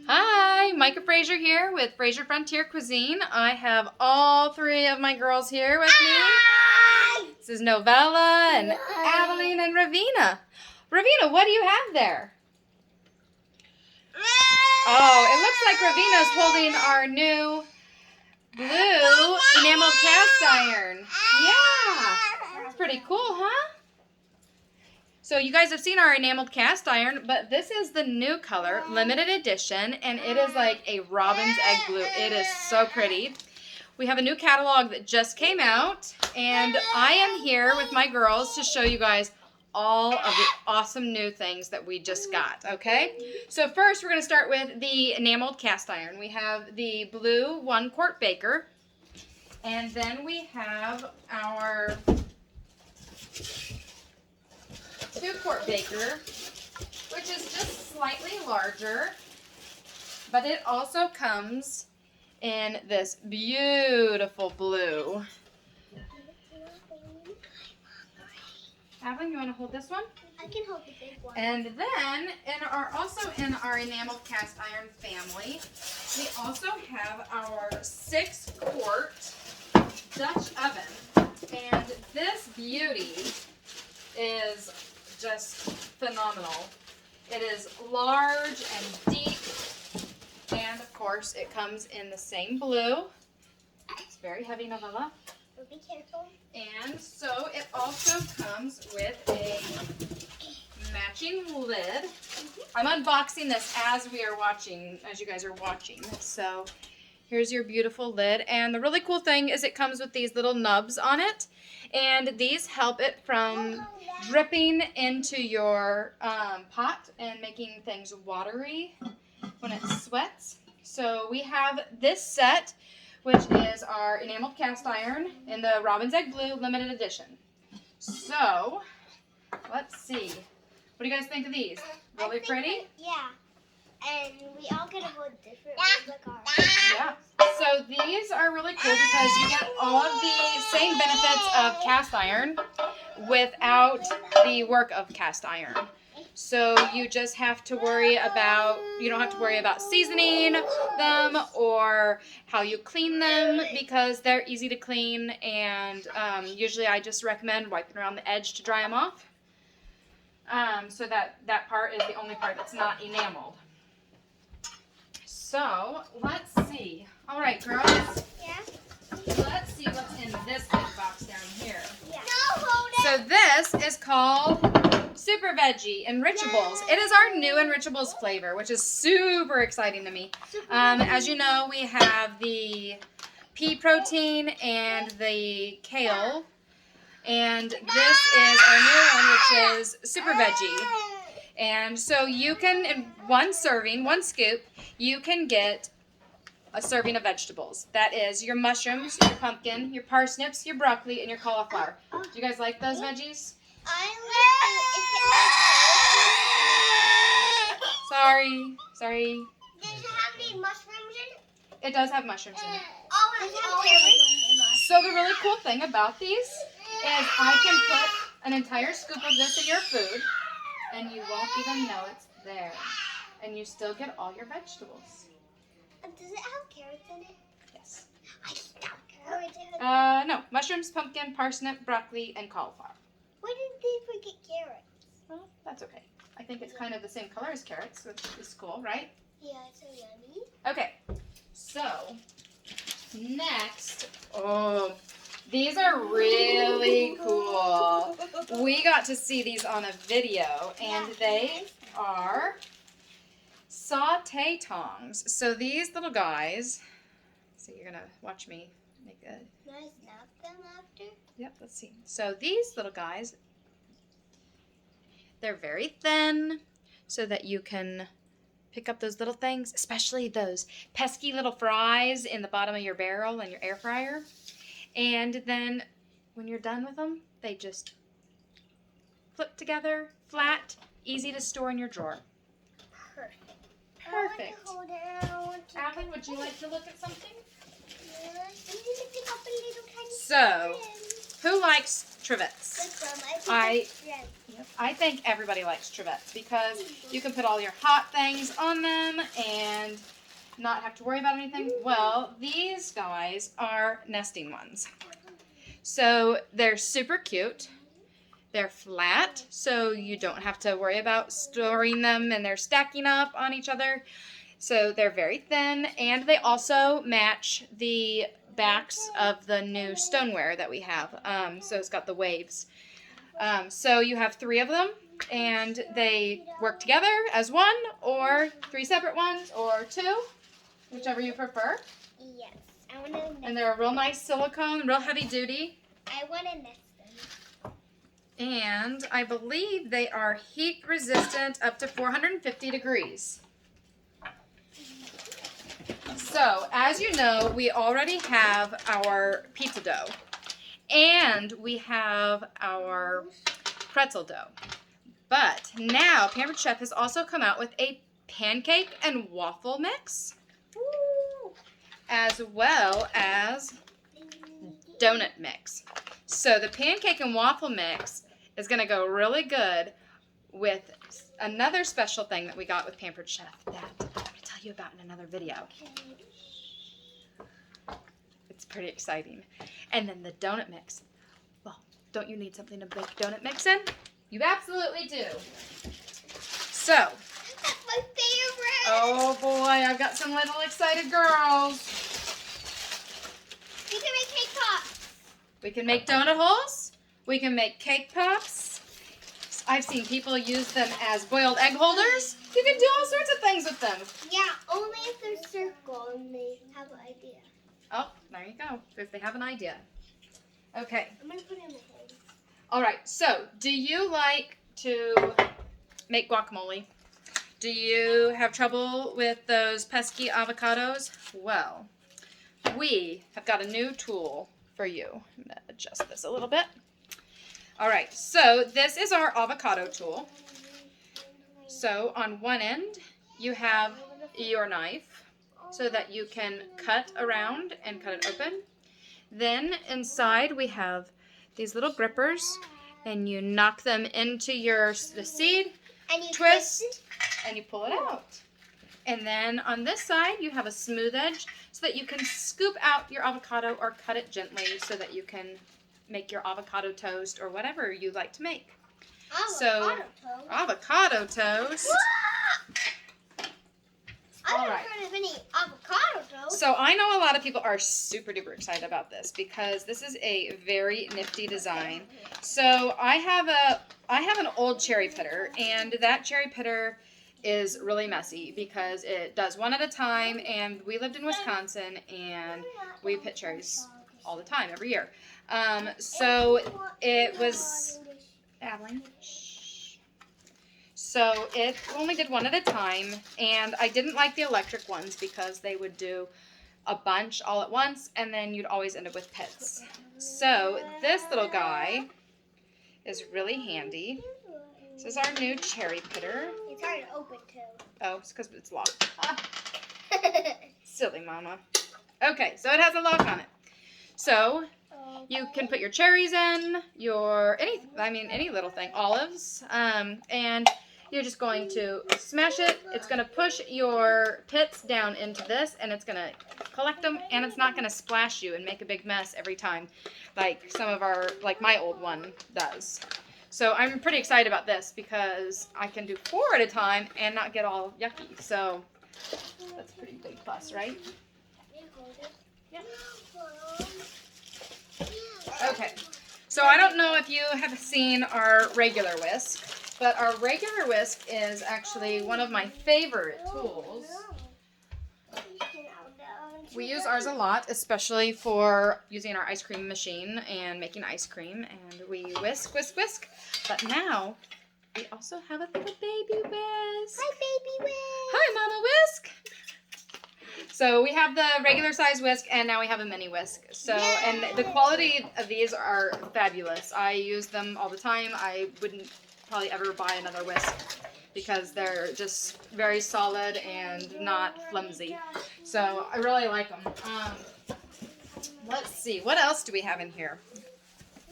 Hi, Micah Frazier here with Frazier Frontier Cuisine. I have all three of my girls here with me. This is Novella and Adeline and Ravina. Ravina, what do you have there? Oh, it looks like Ravina's holding our new blue enameled cast iron. Yeah, that's pretty cool, huh? So you guys have seen our enameled cast iron, but this is the new color, limited edition, and it is like a robin's egg blue. It is so pretty. We have a new catalog that just came out, and I am here with my girls to show you guys all of the awesome new things that we just got, okay? So first we're going to start with the enameled cast iron. We have the blue 1-quart baker, and then we have our 2-quart baker, which is just slightly larger, but it also comes in this beautiful blue. Adeline, you want to hold this one? I can hold the big one. And then, also in our enameled cast iron family, we also have our 6-quart Dutch oven. And this beauty is just phenomenal. It is large and deep, and of course it comes in the same blue. It's very heavy, Novella. So be careful. And so it also comes with a matching lid. I'm unboxing this as you guys are watching. So here's your beautiful lid, and the really cool thing is it comes with these little nubs on it, and these help it from dripping into your pot and making things watery when it sweats. So we have this set, which is our enameled cast iron in the Robin's Egg Blue limited edition. So let's see. What do you guys think of these? Really pretty? Yeah. And we all get a whole different ones like ours. Yeah. So these are really cool because you get all of the same benefits of cast iron without the work of cast iron. So you just have to you don't have to worry about seasoning them or how you clean them, because they're easy to clean, and usually I just recommend wiping around the edge to dry them off. So that part is the only part that's not enameled. So, let's see. All right, girls. Yeah? Let's see what's in this big box down here. Yeah. No, hold it. So this is called Super Veggie Enrichables. It is our new Enrichables flavor, which is super exciting to me. As you know, we have the pea protein and the kale. And this is our new one, which is Super Veggie. And so you can, in one scoop, you can get a serving of vegetables. That is your mushrooms, your pumpkin, your parsnips, your broccoli, and your cauliflower. Do you guys like those veggies? I Sorry. Does it have any mushrooms in it? It does have mushrooms in it. Oh, it has So the really cool thing about these is I can put an entire scoop of this in your food, and you won't even know it's there. And you still get all your vegetables. Does it have carrots in it? Yes. I stop carrots in it. No. Mushrooms, pumpkin, parsnip, broccoli, and cauliflower. Why did they forget carrots? Well, that's okay. I think it's kind of the same color as carrots, which is cool, right? Yeah, it's so yummy. Okay. So, next. Oh, these are really cool. We got to see these on a video, and they are saute tongs. So these little guys, so you're going to watch me make a... Can I snap them after? Yep, let's see. So these little guys, they're very thin so that you can pick up those little things, especially those pesky little fries in the bottom of your barrel and your air fryer. And then when you're done with them, they just flip together, flat, easy to store in your drawer. Perfect. Adeline, would you like to look at something? So, who likes trevets? I think everybody likes trevets because you can put all your hot things on them, and not have to worry about anything? Well, these guys are nesting ones. So they're super cute. They're flat, so you don't have to worry about storing them and they're stacking up on each other. So they're very thin, and they also match the backs of the new stoneware that we have. So it's got the waves. So you have 3 of them, and they work together as one, or 3 separate ones, or 2, whichever you prefer. Yes, I want to nest. And they're a real nice silicone, real heavy duty. I want to nest them. And I believe they are heat resistant up to 450 degrees. So, as you know, we already have our pizza dough. And we have our pretzel dough. But now, Pampered Chef has also come out with a pancake and waffle mix. Woo! As well as donut mix. So the pancake and waffle mix is going to go really good with another special thing that we got with Pampered Chef that I'm going to tell you about in another video. It's pretty exciting. And then the donut mix. Well, don't you need something to bake donut mix in? You absolutely do. So. That's my favorite. Oh boy, I've got some little excited girls. We can make cake pops. We can make donut holes. We can make cake pops. I've seen people use them as boiled egg holders. You can do all sorts of things with them. Yeah, only if they're circle and they have an idea. Oh, there you go. If they have an idea. Okay. I'm going to put it in my hand. All right. So, do you like to make guacamole? Do you have trouble with those pesky avocados? Well, we have got a new tool for you. I'm going to adjust this a little bit. All right, so this is our avocado tool. So on one end, you have your knife so that you can cut around and cut it open. Then inside we have these little grippers, and you knock them into the seed, And you twist, and you pull it out. And then on this side, you have a smooth edge so that you can scoop out your avocado or cut it gently so that you can make your avocado toast or whatever you like to make. Avocado toast. I All haven't right. heard of any avocado toast. So I know a lot of people are super duper excited about this because this is a very nifty design. So I have an old cherry pitter, and that cherry pitter is really messy because it does one at a time, and we lived in Wisconsin and we pit cherries all the time, every year. So it was, Adeline, shh. So it only did one at a time, and I didn't like the electric ones because they would do a bunch all at once, and then you'd always end up with pits. So this little guy is really handy. This is our new cherry pitter. It's hard to open too. Oh, it's because it's locked. Silly mama. Okay, so it has a lock on it. So you can put your cherries in, any little thing, olives, and you're just going to smash it. It's going to push your pits down into this, and it's going to collect them, and it's not going to splash you and make a big mess every time like like my old one does. So I'm pretty excited about this because I can do 4 at a time and not get all yucky. So that's a pretty big plus, right? Yeah. Okay. So I don't know if you have seen our regular whisk, but our regular whisk is actually one of my favorite tools. We use ours a lot, especially for using our ice cream machine and making ice cream. And we whisk, whisk, whisk. But now, we also have a little baby whisk. Hi, baby whisk. Hi, Mama Whisk. So we have the regular size whisk, and now we have a mini whisk. So, and the quality of these are fabulous. I use them all the time. I wouldn't probably ever buy another whisk because they're just very solid and not flimsy. So I really like them. Let's see, what else do we have in here?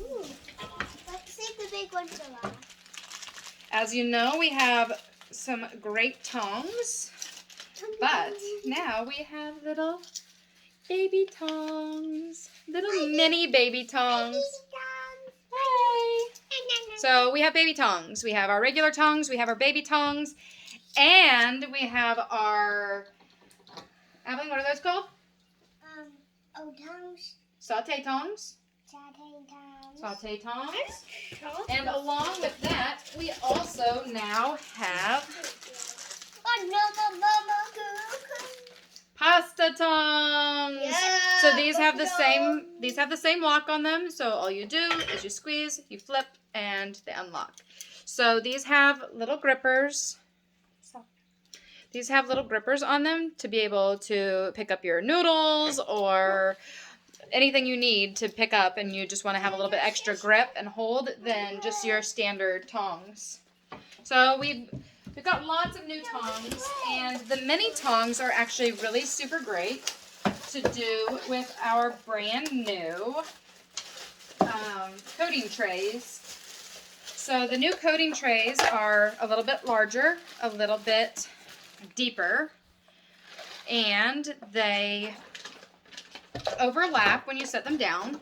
Ooh. Let's save the big one for last. As you know, we have some great tongs. But now we have little baby tongs. Little mini baby tongs. Hey! So we have baby tongs. We have our regular tongs. We have our baby tongs. And we have our... Evelyn, what are those called? Tongs. Sauté tongs. Sauté tongs. And along with that, we also now have pasta tongs. Yeah, So these have the same lock on them. So all you do is you squeeze, you flip, and they unlock. So these have little grippers. These have little grippers on them to be able to pick up your noodles or anything you need to pick up, and you just want to have a little bit extra grip and hold than just your standard tongs. So we've got lots of new tongs, and the mini tongs are actually really super great to do with our brand new coating trays. So the new coating trays are a little bit larger, a little bit deeper, and they overlap when you set them down,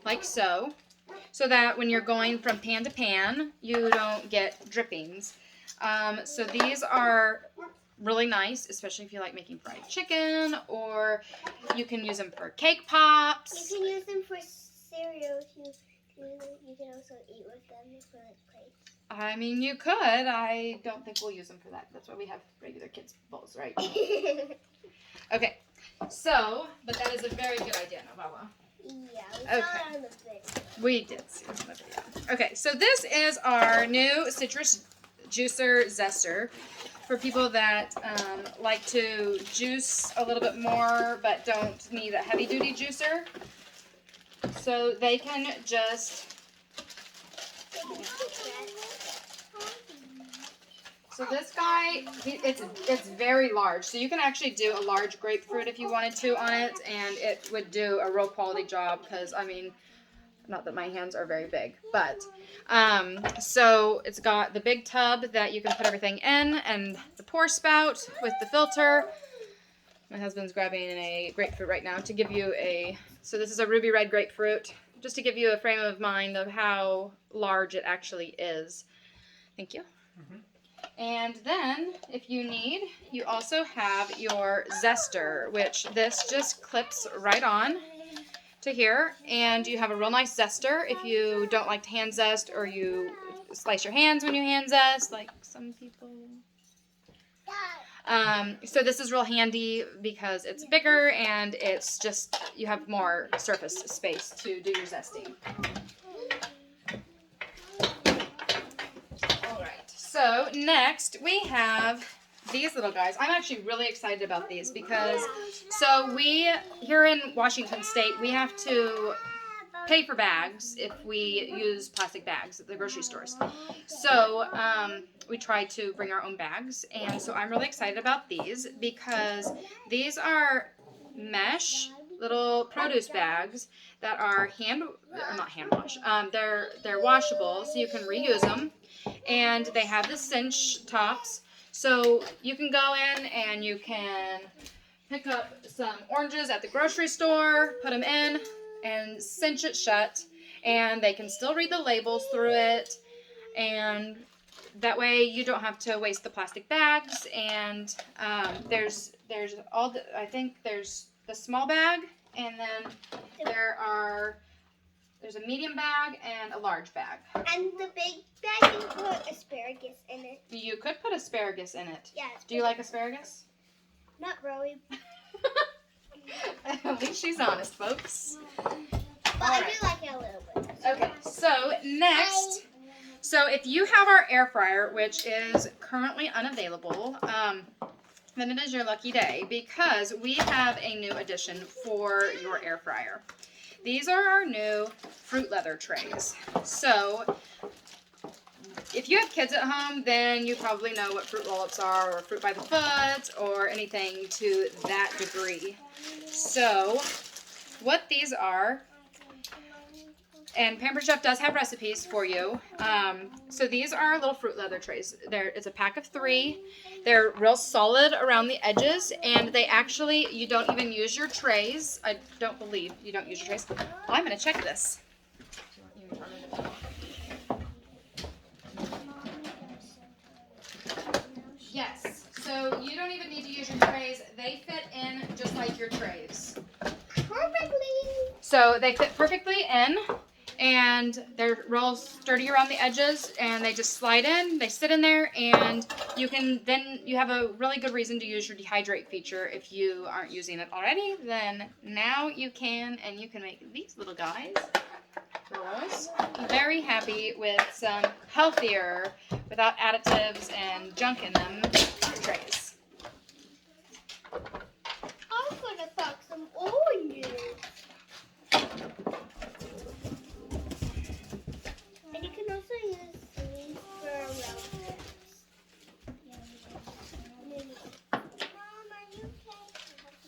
like so that when you're going from pan to pan, you don't get drippings. So these are really nice, especially if you like making fried chicken, or you can use them for cake pops. You can use them for cereal. You can also eat with them for like plates. I mean, you could. I don't think we'll use them for that. That's why we have regular kids' bowls, right? Okay. So, but that is a very good idea, Novella. Yeah, we saw it on the video. We did see it on the video. Okay, so this is our new citrus juicer zester for people that like to juice a little bit more but don't need a heavy-duty juicer. So they can just... So this guy, it's very large. So you can actually do a large grapefruit if you wanted to on it, and it would do a real quality job because, I mean, not that my hands are very big, but so it's got the big tub that you can put everything in, and the pour spout with the filter. My husband's grabbing a grapefruit right now to give you so this is a ruby red grapefruit, just to give you a frame of mind of how large it actually is. Thank you. Mm-hmm. And then, if you need, you also have your zester, which this just clips right on to here. And you have a real nice zester if you don't like to hand zest, or you slice your hands when you hand zest, like some people. So this is real handy because it's bigger and it's just, you have more surface space to do your zesting. So next we have these little guys. I'm actually really excited about these because, so we, here in Washington State, we have to pay for bags if we use plastic bags at the grocery stores. So we try to bring our own bags, and so I'm really excited about these because these are mesh little produce bags that are not hand wash. They're washable, so you can reuse them. And they have the cinch tops, so you can go in and you can pick up some oranges at the grocery store, put them in, and cinch it shut, and they can still read the labels through it, and that way you don't have to waste the plastic bags. And there's I think there's the small bag, and then there's a medium bag and a large bag. And the big bag, you can put asparagus in it. You could put asparagus in it. Yeah. Do you like asparagus? Not really. At least she's honest, folks. But I do like it a little bit. Okay, so next, so if you have our air fryer, which is currently unavailable, then it is your lucky day because we have a new addition for your air fryer. These are our new fruit leather trays. So if you have kids at home, then you probably know what fruit roll-ups are, or fruit by the foot, or anything to that degree. So what these are And Pampered Chef does have recipes for you. So these are little fruit leather trays. It's a pack of 3. They're real solid around the edges, and they actually, you don't even use your trays. I don't believe you don't use your trays. Well, I'm going to check this. Yes, so you don't even need to use your trays. They fit in just like your trays. Perfectly. So they fit perfectly in, and they're real sturdy around the edges, and they just slide in. They sit in there, and you have a really good reason to use your dehydrate feature. If you aren't using it already, then now you can, and you can make these little guys, girls, very happy with some healthier, without additives and junk in them, trays. I'm gonna pack some oranges. And you can also use these for round trips.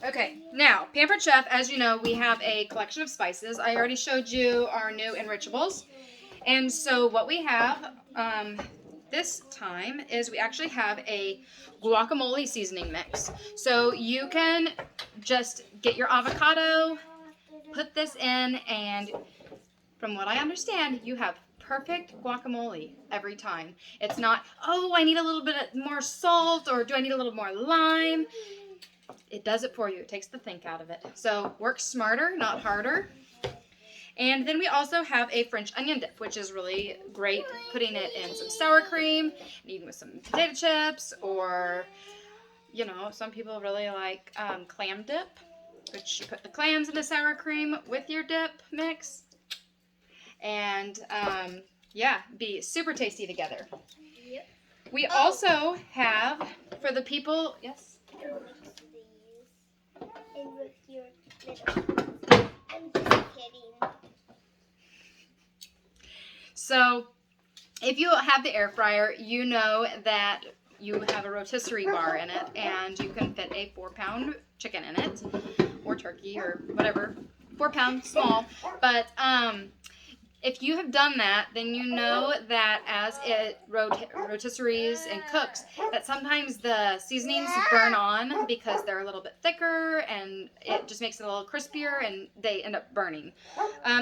Okay, now, Pampered Chef, as you know, we have a collection of spices. I already showed you our new enrichables. And so what we have this time is we actually have a guacamole seasoning mix. So you can just get your avocado, put this in, and from what I understand, you have perfect guacamole every time. It's not, oh, I need a little bit more salt, or do I need a little more lime? It does it for you. It takes the think out of it. So work smarter, not harder. And then we also have a French onion dip, which is really great, putting it in some sour cream, and eating with some potato chips, or, you know, some people really like clam dip, which you put the clams in the sour cream with your dip mix. And, yeah, be super tasty together. Yep. We also have, for the people, yes? Mix these in with your little. I'm just kidding. So, if you have the air fryer, you know that you have a rotisserie bar in it, and you can fit a 4-pound chicken in it, or turkey, or whatever, 4-pound small. But if you have done that, then you know that as it rotisseries and cooks, that sometimes the seasonings burn on because they're a little bit thicker, and it just makes it a little crispier, and they end up burning.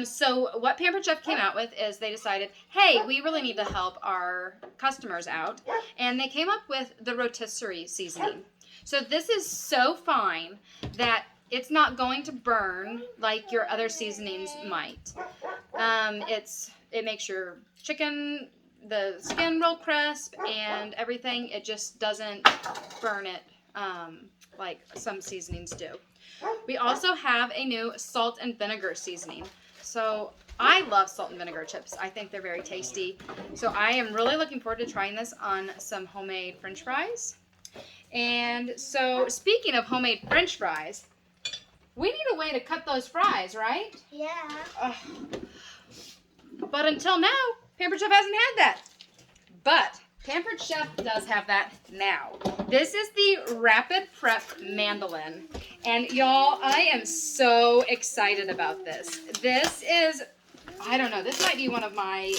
So what Pampered Chef came out with is they decided, hey, we really need to help our customers out, and they came up with the rotisserie seasoning. So this is so fine that it's not going to burn like your other seasonings might. It makes your chicken, the skin real crisp, and everything. It just doesn't burn it like some seasonings do. We also have a new salt and vinegar seasoning. So I love salt and vinegar chips. I think they're very tasty. So I am really looking forward to trying this on some homemade French fries. And so speaking of homemade French fries, we need a way to cut those fries, right? Yeah. But until now, Pampered Chef hasn't had that. But Pampered Chef does have that now. This is the Rapid Prep Mandolin. And y'all, I am so excited about this. This is, I don't know, this might be one of my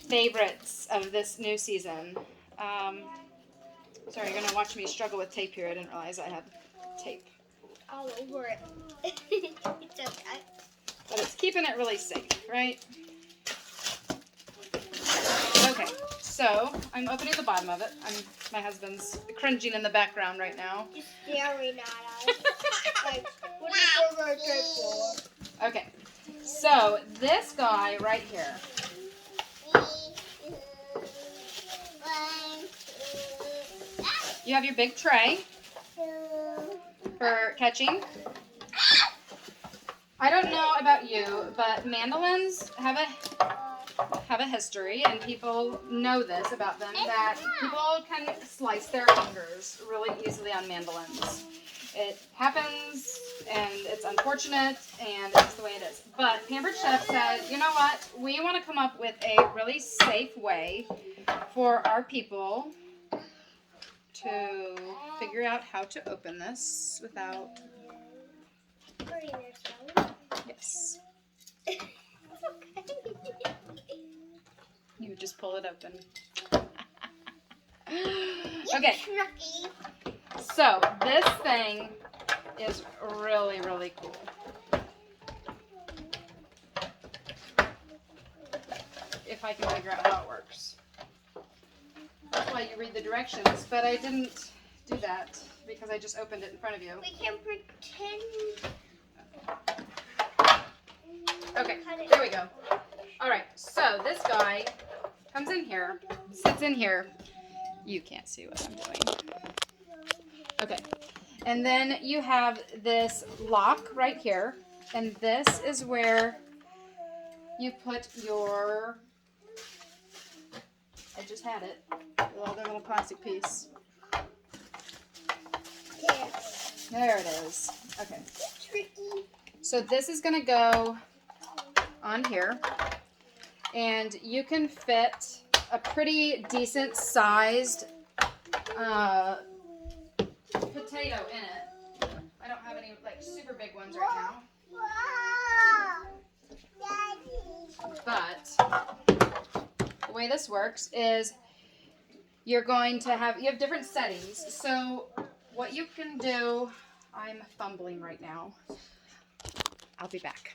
favorites of this new season. Sorry, you're going to watch me struggle with tape here. I didn't realize I had tape all over it. It's okay. But it's keeping it really safe, right? Okay, so I'm opening the bottom of it. My husband's cringing in the background right now. Just staring at us. Like, what is over for? Okay, so this guy right here. You have your big tray for catching. I don't know about you, but mandolins have a history, and people know this about them, that people can slice their fingers really easily on mandolins. It happens, and it's unfortunate, and it's the way it is. But Pampered Chef said, you know what? We want to come up with a really safe way for our people to figure out how to open this without... Yes. Okay. You would just pull it open. Okay. Schnucky. So this thing is really, really cool. If I can figure out how it works. That's why you read the directions, but I didn't do that because I just opened it in front of you. We can pretend. Okay, here we go. All right, so this guy comes in here, sits in here. You can't see what I'm doing. Okay, and then you have this lock right here, and this is where you put your, I just had it, the other little plastic piece. Yeah. There it is. Okay. Tricky. So this is going to go on here, and you can fit a pretty decent sized potato in it. I don't have any like super big ones right now, but the way this works is you have different settings. So what you can do, I'm fumbling right now. I'll be back.